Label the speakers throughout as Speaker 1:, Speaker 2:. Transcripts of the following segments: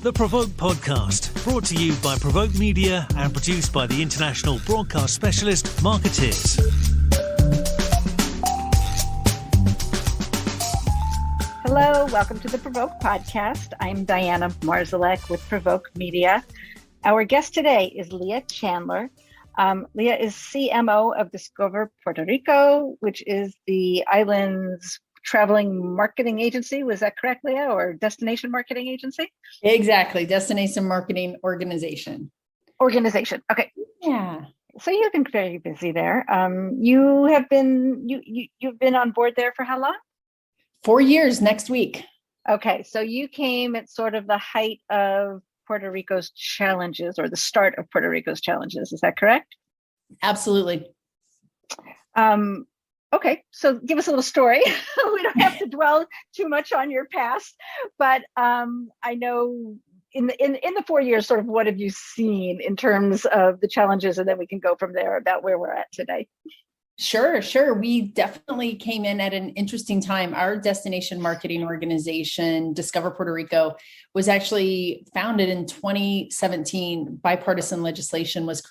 Speaker 1: The Provoke Podcast, brought to you by Provoke Media and produced by the international broadcast specialist Marketeers.
Speaker 2: Hello, welcome to the Provoke Podcast. I'm Diana Marzalek with Provoke Media. Our guest today is Leah Chandler. Leah is CMO of Discover Puerto Rico, which is the island's traveling marketing agency. Was that correct, Leah, or destination marketing agency?
Speaker 3: Exactly. Destination marketing organization.
Speaker 2: Okay.
Speaker 3: Yeah.
Speaker 2: So you've been very busy there. You've been on board there for how long?
Speaker 3: 4 years next week.
Speaker 2: Okay. So you came at sort of the height of Puerto Rico's challenges, or the start of Puerto Rico's challenges. Is that correct?
Speaker 3: Absolutely.
Speaker 2: Okay, so give us a little story. We don't have to dwell too much on your past, but I know in the 4 years, sort of what have you seen in terms of the challenges, and then we can go from there about where we're at today.
Speaker 3: Sure. We definitely came in at an interesting time. Our destination marketing organization, Discover Puerto Rico, was actually founded in 2017. Bipartisan legislation was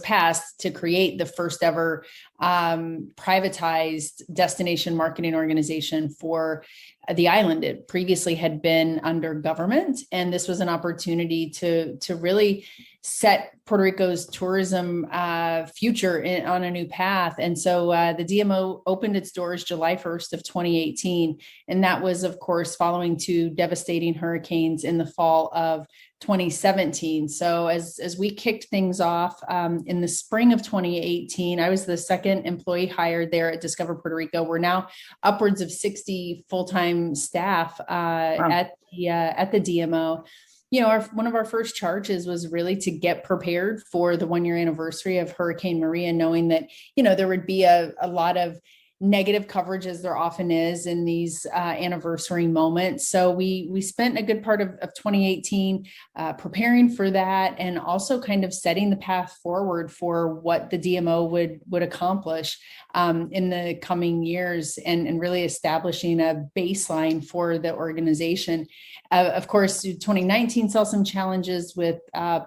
Speaker 3: passed to create the first ever privatized destination marketing organization for the island. It previously had been under government, and this was an opportunity to really set Puerto Rico's tourism future on a new path. And so the DMO opened its doors July 1st of 2018. And that was, of course, following two devastating hurricanes in the fall of 2017. So as we kicked things off in the spring of 2018, I was the second employee hired there at Discover Puerto Rico. We're now upwards of 60 full-time staff at the DMO. You know, one of our first charges was really to get prepared for the 1 year anniversary of Hurricane Maria, knowing that, you know, there would be a lot of negative coverage, as there often is in these anniversary moments. So we spent a good part of 2018 preparing for that, and also kind of setting the path forward for what the DMO would accomplish in the coming years, and really establishing a baseline for the organization. Of course, 2019 saw some challenges with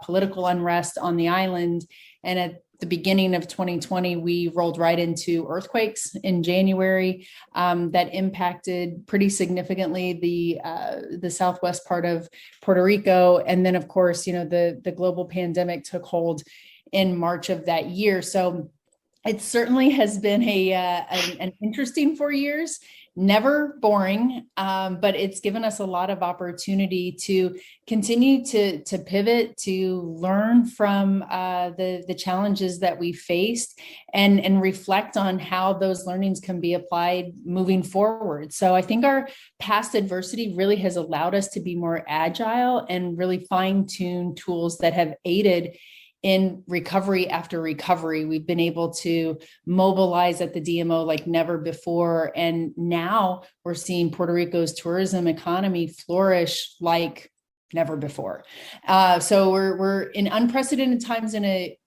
Speaker 3: political unrest on the island, and at the beginning of 2020, we rolled right into earthquakes in January that impacted pretty significantly the southwest part of Puerto Rico. And then, of course, you know, the global pandemic took hold in March of that year. So it certainly has been an interesting 4 years. Never boring, but it's given us a lot of opportunity to continue to pivot, to learn from the challenges that we faced, and reflect on how those learnings can be applied moving forward. So I think our past adversity really has allowed us to be more agile and really fine-tune tools that have aided in recovery after recovery. We've been able to mobilize at the DMO like never before. And now we're seeing Puerto Rico's tourism economy flourish like never before. So we're in unprecedented times in a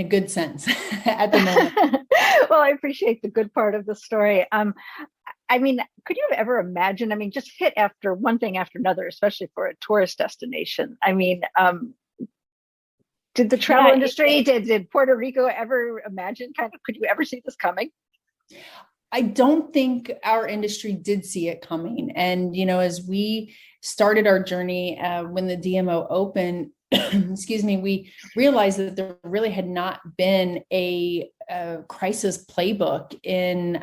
Speaker 3: good sense at the moment.
Speaker 2: Well, I appreciate the good part of the story. I mean, could you have ever imagined, just hit after one thing after another, especially for a tourist destination? Did the travel industry, did Puerto Rico ever imagine, could you ever see this coming?
Speaker 3: I don't think our industry did see it coming. And, you know, as we started our journey when the DMO opened, we realized that there really had not been a crisis playbook in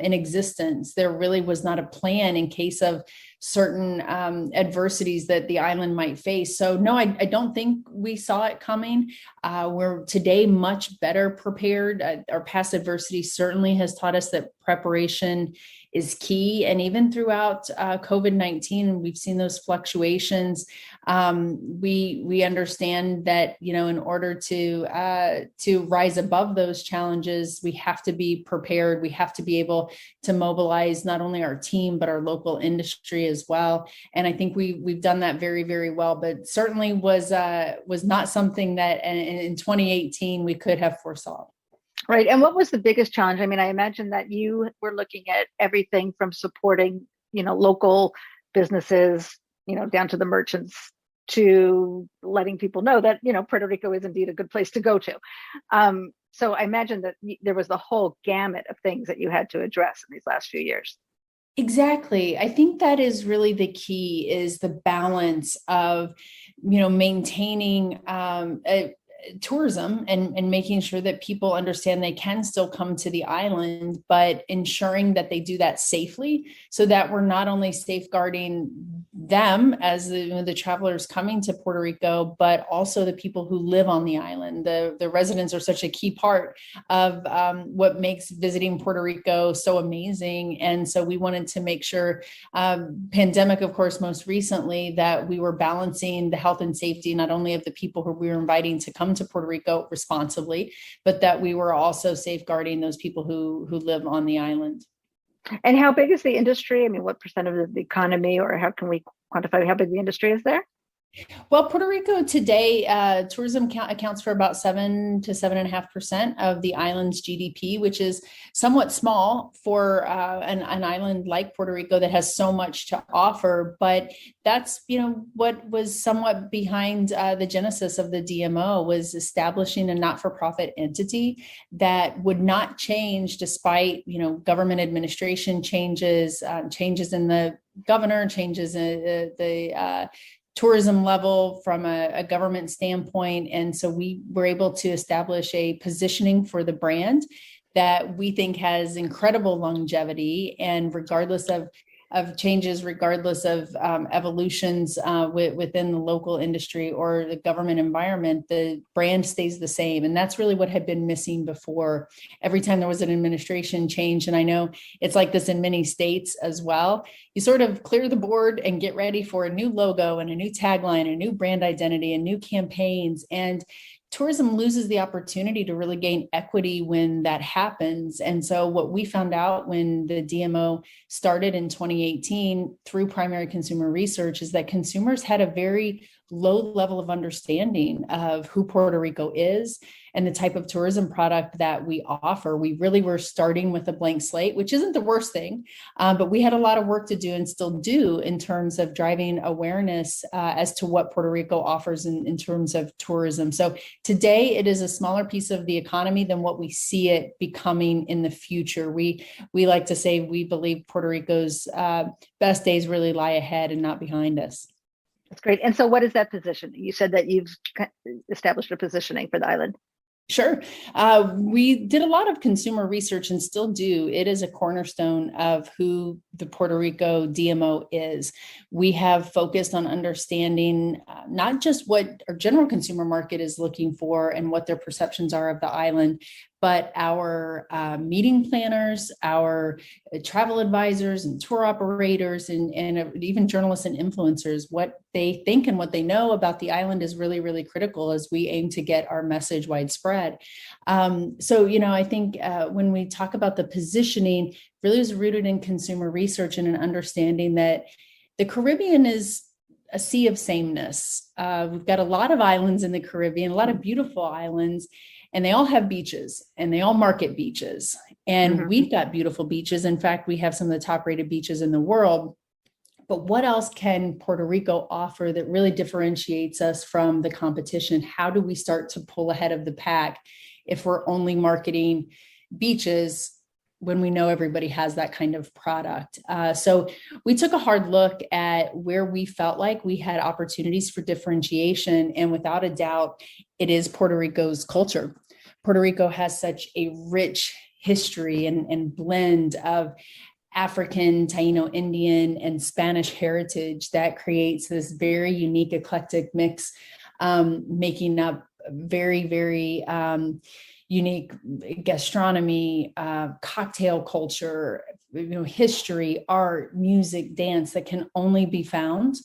Speaker 3: existence. There really was not a plan in case of certain adversities that the island might face. So no, I don't think we saw it coming. We're today much better prepared. Our past adversity certainly has taught us that preparation is key. And even throughout COVID-19, we've seen those fluctuations. We understand that, you know, in order to rise above those challenges, we have to be prepared. We have to be able to mobilize not only our team, but our local industry as well. And I think we've done that very, very well, but certainly was not something that in 2018 we could have foresaw.
Speaker 2: Right. And what was the biggest challenge? I mean, I imagine that you were looking at everything from supporting, you know, local businesses down to the merchants, to letting people know that, Puerto Rico is indeed a good place to go to. So I imagine that there was the whole gamut of things that you had to address in these last few years.
Speaker 3: Exactly. I think that is really the key, is the balance of, maintaining tourism and making sure that people understand they can still come to the island, but ensuring that they do that safely, so that we're not only safeguarding them as the travelers coming to Puerto Rico, but also the people who live on the island. The residents are such a key part of what makes visiting Puerto Rico so amazing. And so we wanted to make sure, pandemic, of course, most recently, that we were balancing the health and safety, not only of the people who we were inviting to come to Puerto Rico responsibly, but that we were also safeguarding those people who live on the island.
Speaker 2: And how big is the industry? I mean, what percent of the economy, or how can we quantify how big the industry is there?
Speaker 3: Well, Puerto Rico today, tourism accounts for about 7 to 7.5% of the island's GDP, which is somewhat small for an island like Puerto Rico that has so much to offer. But that's, what was somewhat behind the genesis of the DMO, was establishing a not-for-profit entity that would not change despite, government administration changes, changes in the governor, changes in the tourism level from a government standpoint. And so we were able to establish a positioning for the brand that we think has incredible longevity, and regardless of changes, regardless of evolutions within the local industry or the government environment, the brand stays the same. And that's really what had been missing before. Every time there was an administration change, and I know it's like this in many states as well, you sort of clear the board and get ready for a new logo and a new tagline, a new brand identity, and new campaigns. And tourism loses the opportunity to really gain equity when that happens. And so what we found out when the DMO started in 2018 through primary consumer research is that consumers had a very low level of understanding of who Puerto Rico is and the type of tourism product that we offer. We really were starting with a blank slate, which isn't the worst thing, but we had a lot of work to do and still do in terms of driving awareness as to what Puerto Rico offers in terms of tourism. So today it is a smaller piece of the economy than what we see it becoming in the future. We like to say we believe Puerto Rico's best days really lie ahead and not behind us.
Speaker 2: That's great. And so what is that position? You said that you've established a positioning for the island.
Speaker 3: Sure. We did a lot of consumer research and still do. It is a cornerstone of who the Puerto Rico DMO is. We have focused on understanding not just what our general consumer market is looking for and what their perceptions are of the island, but our meeting planners, our travel advisors and tour operators, and even journalists and influencers. What they think and what they know about the island is really, really critical as we aim to get our message widespread. So, I think when we talk about the positioning, really is rooted in consumer research and an understanding that the Caribbean is a sea of sameness. We've got a lot of islands in the Caribbean, a lot of beautiful islands, and they all have beaches and they all market beaches. And we've got beautiful beaches. In fact, we have some of the top rated beaches in the world. But what else can Puerto Rico offer that really differentiates us from the competition? How do we start to pull ahead of the pack if we're only marketing beaches when we know everybody has that kind of product? So we took a hard look at where we felt like we had opportunities for differentiation. And without a doubt, it is Puerto Rico's culture. Puerto Rico has such a rich history and blend of African, Taino, Indian, and Spanish heritage that creates this very unique, eclectic mix, making up very, very unique gastronomy, cocktail culture, history, art, music, dance that can only be found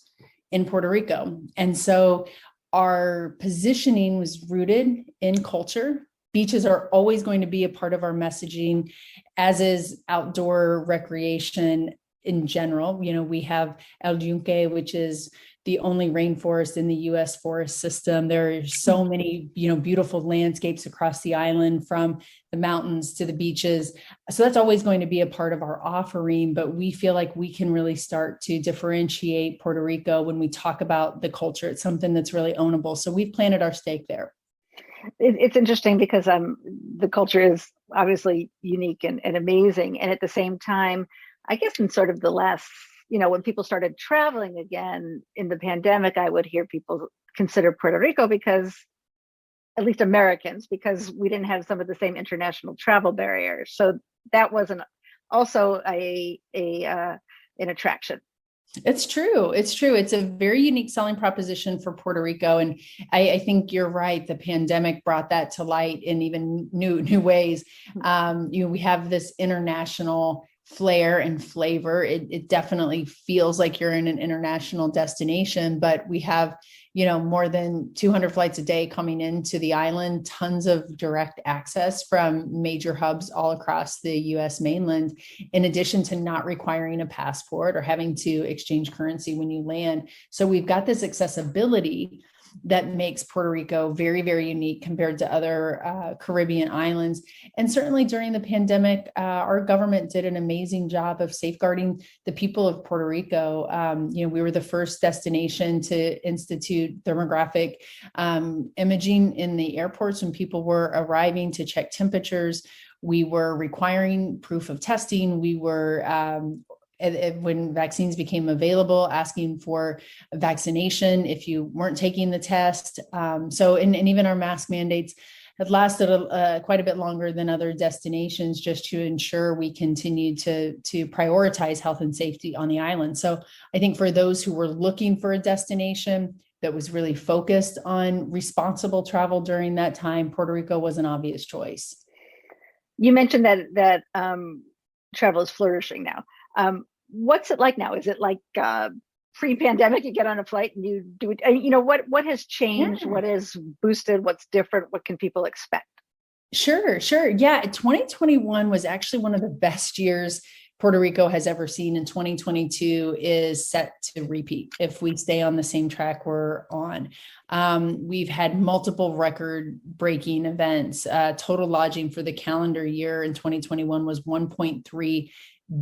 Speaker 3: in Puerto Rico. And so our positioning was rooted in culture. Beaches are always going to be a part of our messaging, as is outdoor recreation. in general. We have El Yunque, which is the only rainforest in the U.S. forest system. There are so many, beautiful landscapes across the island, from the mountains to the beaches. So that's always going to be a part of our offering, but we feel like we can really start to differentiate Puerto Rico when we talk about the culture. It's something that's really ownable. So we've planted our stake there.
Speaker 2: It's interesting because the culture is obviously unique and amazing. And at the same time, I guess in sort of the last, when people started traveling again in the pandemic, I would hear people consider Puerto Rico, because at least Americans, because we didn't have some of the same international travel barriers. So that wasn't also an attraction.
Speaker 3: It's true. It's a very unique selling proposition for Puerto Rico. And I think you're right. The pandemic brought that to light in even new ways. We have this international flair and flavor. It definitely feels like you're in an international destination, but we have, more than 200 flights a day coming into the island, tons of direct access from major hubs all across the US mainland, in addition to not requiring a passport or having to exchange currency when you land. So we've got this accessibility that makes Puerto Rico very, very unique compared to other Caribbean islands. And certainly during the pandemic, our government did an amazing job of safeguarding the people of Puerto Rico. We were the first destination to institute thermographic imaging in the airports when people were arriving to check temperatures. We were requiring proof of testing. We were when vaccines became available, asking for a vaccination if you weren't taking the test. And even our mask mandates had lasted quite a bit longer than other destinations, just to ensure we continue to prioritize health and safety on the island. So I think for those who were looking for a destination that was really focused on responsible travel during that time, Puerto Rico was an obvious choice.
Speaker 2: You mentioned that travel is flourishing now. What's it like now? Is it like pre-pandemic? You get on a flight and you do it. What has changed? Yeah. What has boosted? What's different? What can people expect?
Speaker 3: Sure. Yeah, 2021 was actually one of the best years Puerto Rico has ever seen, and 2022 is set to repeat if we stay on the same track we're on. We've had multiple record-breaking events. Total lodging for the calendar year in 2021 was 1.3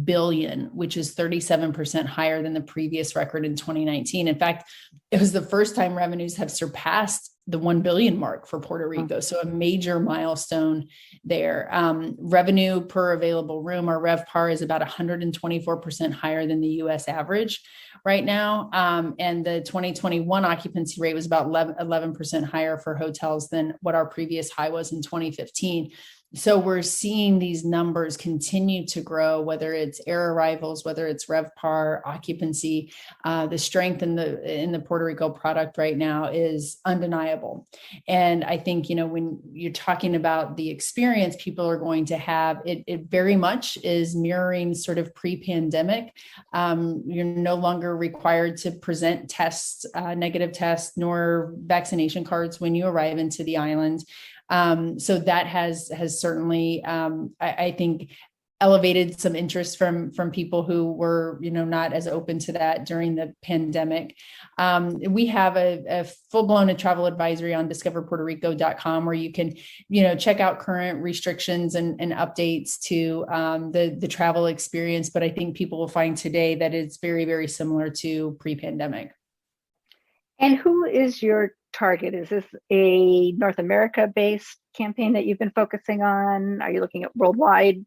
Speaker 3: billion, which is 37% higher than the previous record in 2019. In fact, it was the first time revenues have surpassed the 1 billion mark for Puerto Rico. So a major milestone there. Revenue per available room, our RevPAR, is about 124% higher than the US average right now. And the 2021 occupancy rate was about 11% higher for hotels than what our previous high was in 2015. So we're seeing these numbers continue to grow, whether it's air arrivals, whether it's RevPAR, occupancy. The strength in the Puerto Rico product right now is undeniable. And I think, when you're talking about the experience people are going to have, it very much is mirroring sort of pre-pandemic. You're no longer required to present tests, negative tests, nor vaccination cards when you arrive into the island. So that has certainly, I think, elevated some interest from people who were, not as open to that during the pandemic. We have a full-blown travel advisory on discoverpuertorico.com where you can, check out current restrictions and updates to the travel experience. But I think people will find today that it's very, very similar to pre-pandemic.
Speaker 2: And who is your target? Is this a North America-based campaign that you've been focusing on? Are you looking at worldwide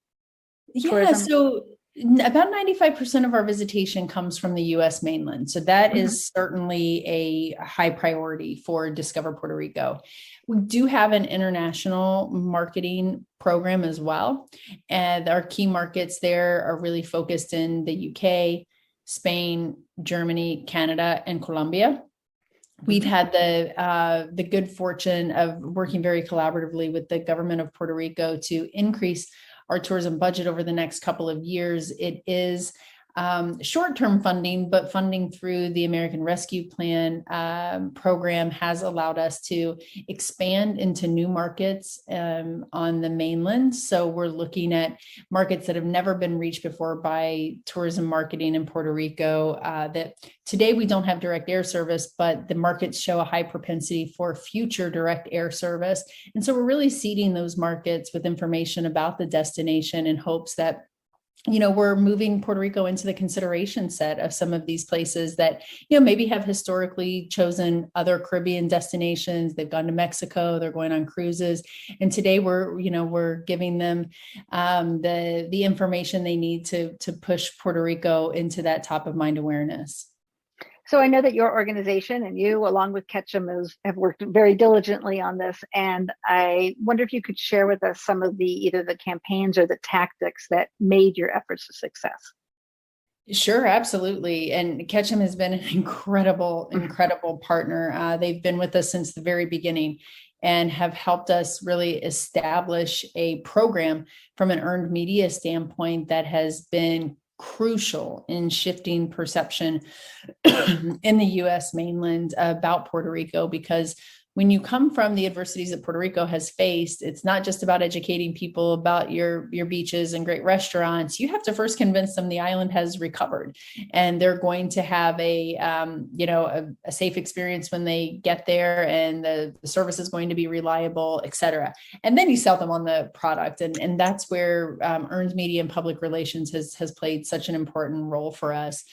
Speaker 2: tourism?
Speaker 3: So about 95% of our visitation comes from the US mainland. So that is certainly a high priority for Discover Puerto Rico. We do have an international marketing program as well. And our key markets there are really focused in the UK, Spain, Germany, Canada, and Colombia. We've had the good fortune of working very collaboratively with the government of Puerto Rico to increase our tourism budget over the next couple of years. It is short-term funding, but funding through the American Rescue Plan program has allowed us to expand into new markets on the mainland. So we're looking at markets that have never been reached before by tourism marketing in Puerto Rico, that today we don't have direct air service, but the markets show a high propensity for future direct air service. And so we're really seeding those markets with information about the destination in hopes that we're moving Puerto Rico into the consideration set of some of these places that, maybe have historically chosen other Caribbean destinations. They've gone to Mexico, they're going on cruises. And today we're giving them the information they need to push Puerto Rico into that top of mind awareness.
Speaker 2: So I know that your organization and you, along with Ketchum, have worked very diligently on this. And I wonder if you could share with us some of either the campaigns or the tactics that made your efforts a success.
Speaker 3: Sure, absolutely. And Ketchum has been an incredible partner. They've been with us since the very beginning and have helped us really establish a program from an earned media standpoint that has been crucial in shifting perception in the U.S. mainland about Puerto Rico, because when you come from the adversities that Puerto Rico has faced, it's not just about educating people about your beaches and great restaurants. You have to first convince them the island has recovered and they're going to have a safe experience when they get there, and the service is going to be reliable, et cetera. And then you sell them on the product. And that's where earned media and public relations has played such an important role for us.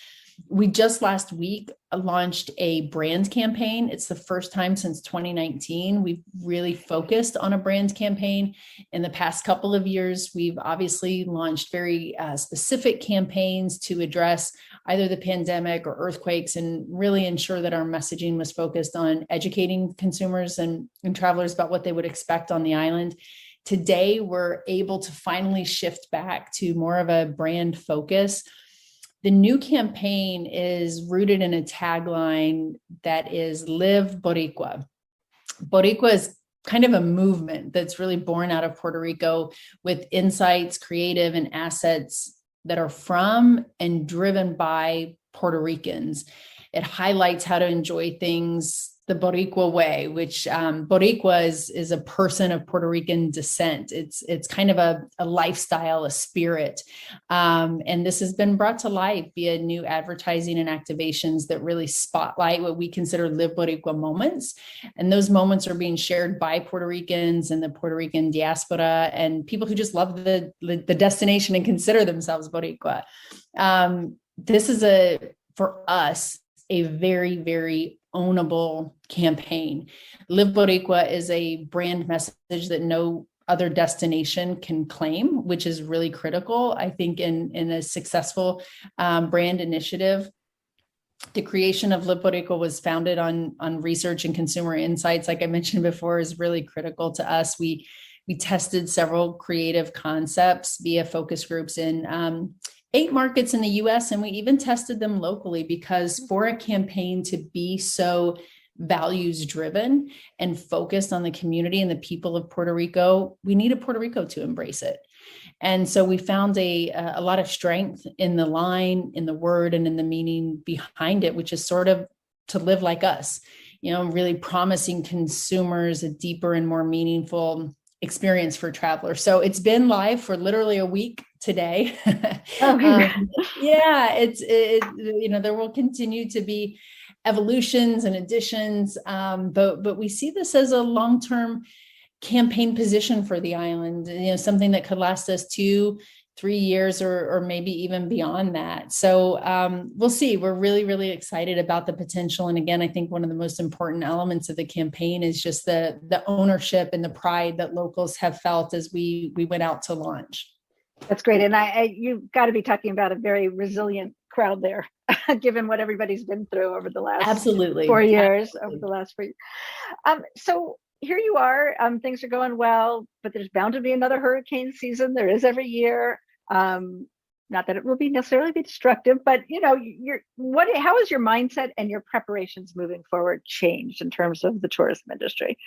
Speaker 3: We just last week launched a brand campaign. It's the first time since 2019 we've really focused on a brand campaign. In the past couple of years, we've obviously launched very specific campaigns to address either the pandemic or earthquakes, and really ensure that our messaging was focused on educating consumers and travelers about what they would expect on the island. Today, we're able to finally shift back to more of a brand focus. The new campaign is rooted in a tagline that is Live Boricua. Boricua is kind of a movement that's really born out of Puerto Rico, with insights, creative, and assets that are from and driven by Puerto Ricans. It highlights how to enjoy things the Boricua way, which Boricua is a person of Puerto Rican descent. It's kind of a lifestyle, a spirit. And this has been brought to life via new advertising and activations that really spotlight what we consider Live Boricua moments. And those moments are being shared by Puerto Ricans and the Puerto Rican diaspora and people who just love the destination and consider themselves Boricua. This is for us, a very, very ownable campaign. Live Boricua is a brand message that no other destination can claim, which is really critical, I think, in a successful brand initiative. The creation of Live Boricua was founded on research and consumer insights. Like I mentioned before, is really critical to us. We tested several creative concepts via focus groups in 8 markets in the US, and we even tested them locally, because for a campaign to be so values driven and focused on the community and the people of Puerto Rico, we needed Puerto Rico to embrace it. And so we found a lot of strength in the line, in the word, and in the meaning behind it, which is sort of to live like us, really promising consumers a deeper and more meaningful experience for travelers. So it's been live for literally a week today.
Speaker 2: Okay.
Speaker 3: There will continue to be evolutions and additions, but we see this as a long-term campaign position for the island, something that could last us 2-3 years or maybe even beyond that. So we'll see. We're really, really excited about the potential. And again, I think one of the most important elements of the campaign is just the ownership and the pride that locals have felt as we went out to launch.
Speaker 2: That's great. And you've got to be talking about a very resilient crowd there, given what everybody's been through over the last 4 years, over the last 4 years. So here you are, things are going well, but there's bound to be another hurricane season. There is every year. Not that it will necessarily be destructive, but how is your mindset and your preparations moving forward changed in terms of the tourism industry?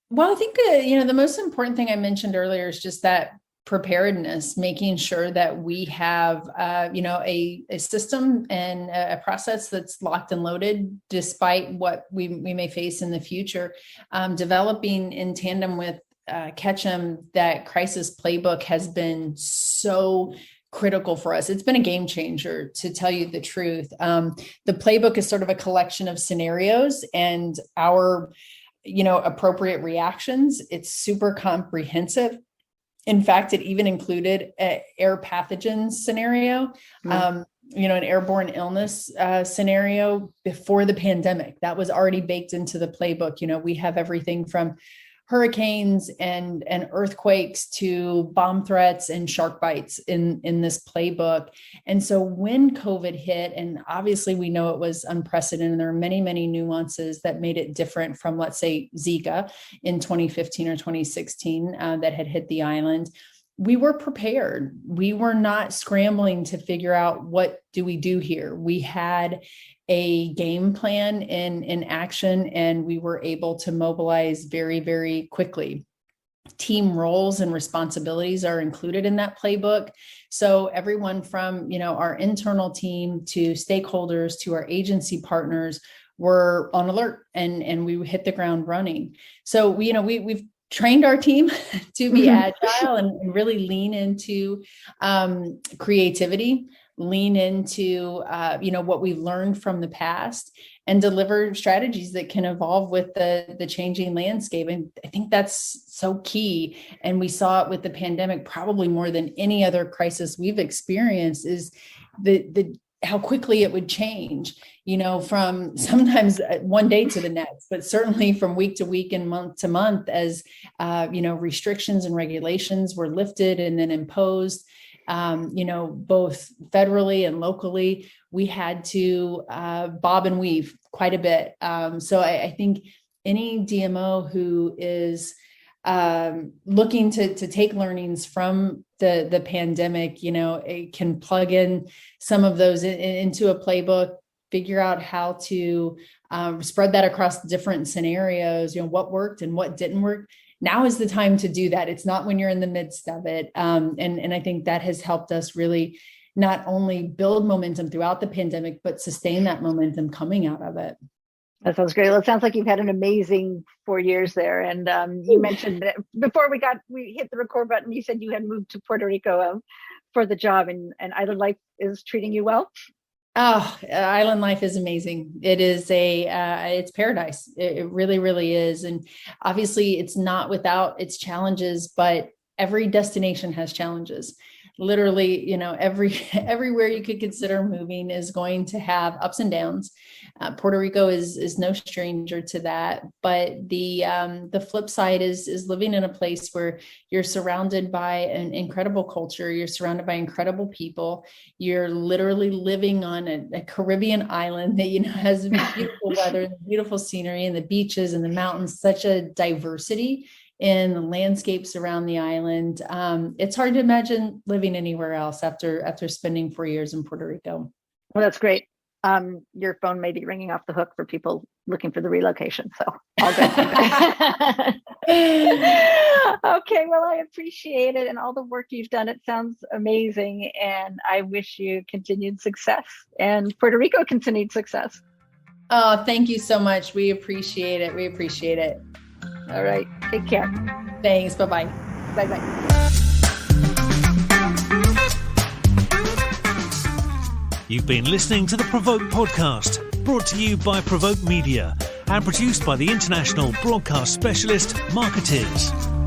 Speaker 3: Well, I think, the most important thing I mentioned earlier is just that preparedness, making sure that we have, a system and a process that's locked and loaded, despite what we may face in the future. Developing in tandem with Ketchum, that crisis playbook has been so critical for us. It's been a game changer, to tell you the truth. The playbook is sort of a collection of scenarios and our, appropriate reactions. It's super comprehensive. In fact, it even included an air pathogen scenario, an airborne illness scenario before the pandemic. That was already baked into the playbook. We have everything from hurricanes and earthquakes to bomb threats and shark bites in this playbook. And so when COVID hit, and obviously we know it was unprecedented, there are many, many nuances that made it different from, let's say, Zika in 2015 or 2016 that had hit the island. We were prepared. We were not scrambling to figure out, what do we do here? We had a game plan in action, and we were able to mobilize very, very quickly. Team roles and responsibilities are included in that playbook. So everyone from, our internal team to stakeholders to our agency partners were on alert, and we hit the ground running. So we've trained our team to be agile and really lean into creativity, lean into, what we've learned from the past, and deliver strategies that can evolve with the changing landscape. And I think that's so key. And we saw it with the pandemic, probably more than any other crisis we've experienced, is the how quickly it would change, from sometimes one day to the next, but certainly from week to week and month to month, as, restrictions and regulations were lifted and then imposed, both federally and locally. We had to bob and weave quite a bit. So I think any DMO who is looking to take learnings from the pandemic, it can plug in some of those into a playbook, figure out how to spread that across different scenarios, what worked and what didn't work. Now is the time to do that. It's not when you're in the midst of it. And I think that has helped us really not only build momentum throughout the pandemic, but sustain that momentum coming out of it.
Speaker 2: That sounds great. Well, it sounds like you've had an amazing 4 years there. And you mentioned that before we hit the record button, you said you had moved to Puerto Rico for the job, and island life is treating you well.
Speaker 3: Oh, island life is amazing. It is it's paradise. It really, really is. And obviously it's not without its challenges, but every destination has challenges. Literally, everywhere you could consider moving is going to have ups and downs. Puerto Rico is no stranger to that. But the flip side is living in a place where you're surrounded by an incredible culture. You're surrounded by incredible people. You're literally living on a Caribbean island that has beautiful weather, beautiful scenery, and the beaches and the mountains. Such a diversity in the landscapes around the island. It's hard to imagine living anywhere else after spending 4 years in Puerto Rico.
Speaker 2: Well, that's great. Your phone may be ringing off the hook for people looking for the relocation. So all good. Okay. Well, I appreciate it and all the work you've done. It sounds amazing. And I wish you continued success and Puerto Rico continued success.
Speaker 3: Oh, thank you so much. We appreciate it.
Speaker 2: All right. Take care.
Speaker 3: Thanks. Bye-bye.
Speaker 2: Bye-bye.
Speaker 1: You've been listening to the Provoke Podcast, brought to you by Provoke Media and produced by the international broadcast specialist Marketeers.